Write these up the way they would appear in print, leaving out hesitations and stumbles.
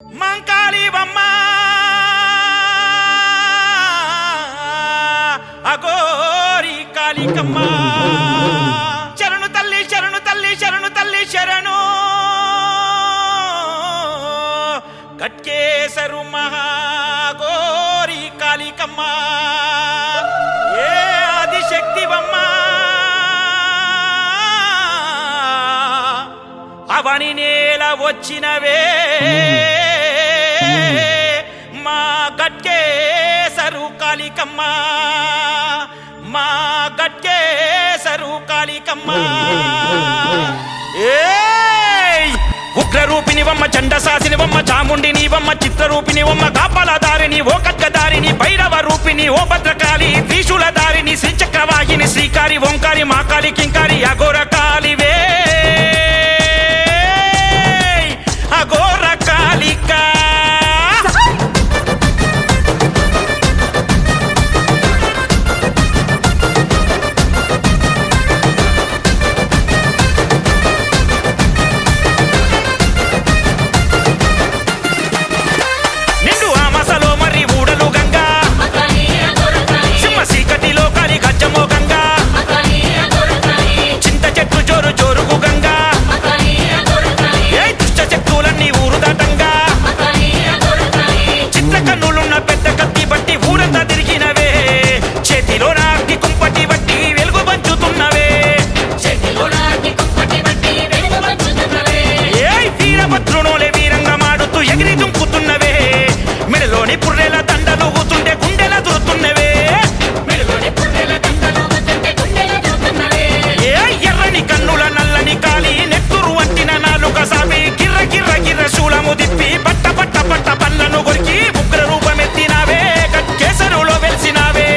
మంకాళివమ్మ అగోరి కాళికమ్మ శరణు తల్లి శరణు తల్లి శరణు తల్లి శరణు గట్కేసరు మహాగోరి కాళికమ్మ ఏ ఆదిశక్తివమ్మ అవని నేల వచ్చినవే మా గట్కేసరు కాళికమ్మ మా గట్కేసరు కాళికమ్మ ఉగ్రరూపినివమ్మ చండశాసినివమ్మ చాముండినివమ్మ చిత్రరూపినివమ్మ కాపలదారిని ఓ ఖడ్గదారిని భైరవ రూపిణి ఓ భద్రకాళి త్రిశూలధారిని శ్రీచక్రవాహిని శ్రీకారి ఓంకారి మాకాళి కింకారి అఘోర కాళివే అఘోర కాళిక నిండు ఆమసలో మరి ఊడలు గంగా సింహ సీకటిలో కాలి గజ్జమో గంగా చింత చెట్టు జోరు జోరుగు గంగా ఏ దుష్ట శక్తులన్నీ ఊరు దాటంగా చిత్ర కన్నులున్న పెద్ద కత్తి బట్టి ఊరంతా తిరిగినవే చేతిలో నాకి కుంపటి బట్టి వెలుగు పంచుతున్నవే ఏ వీరభద్రునోలే వీరంగా మాడుతూ ఎగిరి దుంకుతున్నవే మెడలోని పుర్రెల దండలు ఊతుంటే గుండెల దురుతున్నవే ఏ ఎర్రని కన్నుల నల్లని కాలి నెత్తురు అంటిన నాలుక సాపి గిర్ర గిర్ర గిర్ర శూలము దిప్పి పట్ట పట్ట పట్ట పళ్ళను కొరికి ఉగ్ర రూపమెత్తినావే గట్కేసరులో వెలిసినావే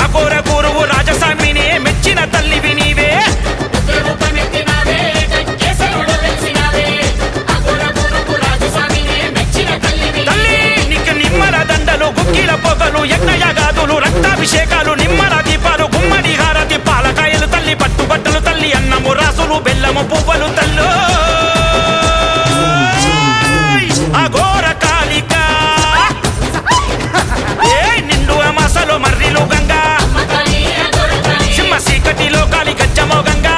అఘోర గురువు రాజస్వామిని మెచ్చిన తల్లివి నీవే తల్లి నీకు నిమ్మల దండలు గుగ్గిల పొగలు యజ్ఞయాగాదులు రక్తాభిషేకాలు నిమ్మల దీపాలు గుమ్మడి హారతి పాలకాయలు తల్లి పట్టుబట్టలు తల్లి అన్నము రాసులు బెల్లము పువ్వులు తల్లు అఘోర కాళిక ఏ నిండు అమాసలో మర్రిలు గంగా సింహ సీకటిలో కాలి గజ్జమో గంగా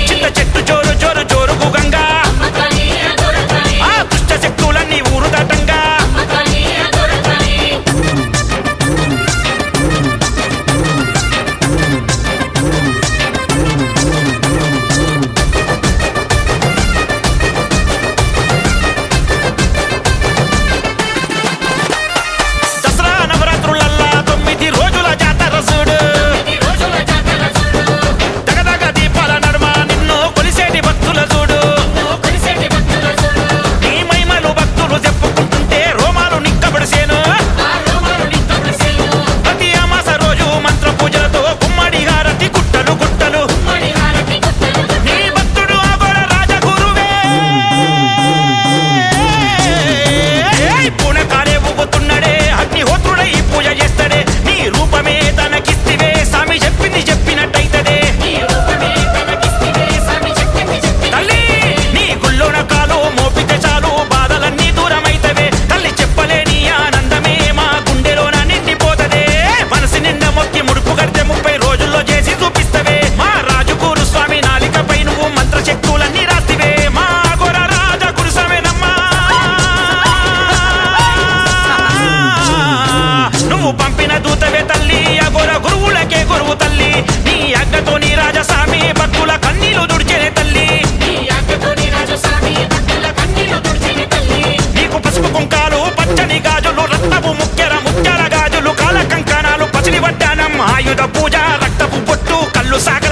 చింత చెట్టు జోరు జోరు జోరుగు గంగా ఆ దుష్ట శక్తులన్నీ ఊరు దాటంగా దసరా నవరాత్రులల్లా 9 రోజుల జాతర చూడు దగదగ దీపాల నడుమ నిన్ను కొలిసేటి భక్తుల చూడు నీ మహిమలు భక్తులు చెప్పుకుంటుంటే రోమాలు నిక్కబడిసేను ప్రతి అమాస రోజు మంత్ర పూజలతో గుమ్మడి హారతి గుట్టలు గుట్టలు నీ భక్తుడు అఘోర రాజగురువే పూనకాలే ఊగుతున్నడే అగ్నిహోత్రుడై పూజ చేస్తాడే నీ రూపమే తనకిస్తివే స్వామి చెప్పింది చెప్పినట్టయితదే తల్లి నీ గుల్లోన కాలు మోపితే చాలు బాధలన్నీ దూరమైతవే తల్లి చెప్పలేని ఆనందమే మా గుండెలోన నిండిపోతదే మనసు నిండా మొక్కి ముడుపు కడితే 30 రోజుల్లో చేసి చూపిస్తవే మా రాజుగురు స్వామి నాలికపై నువ్వు మంత్రశక్తులన్నీ రాస్తివే మా అఘోర రాజ గురుసమేనమ్మా నువ్వు పంపిన దూతవే తల్లి అఘోర గురువులకే గురువు తల్లి నీ అగ్గతో నీ రాజస్వామి భక్తుల కన్నీలు దుడిచేనే తల్లి నీకు పసుపు కుంకాలు పచ్చని గాజులు రక్తపు ముత్యాల గాజులు కాల కంకణాలు పసిడి వడ్డానం ఆయుధ పూజ రక్తపు బొట్టు కళ్ళు సాగర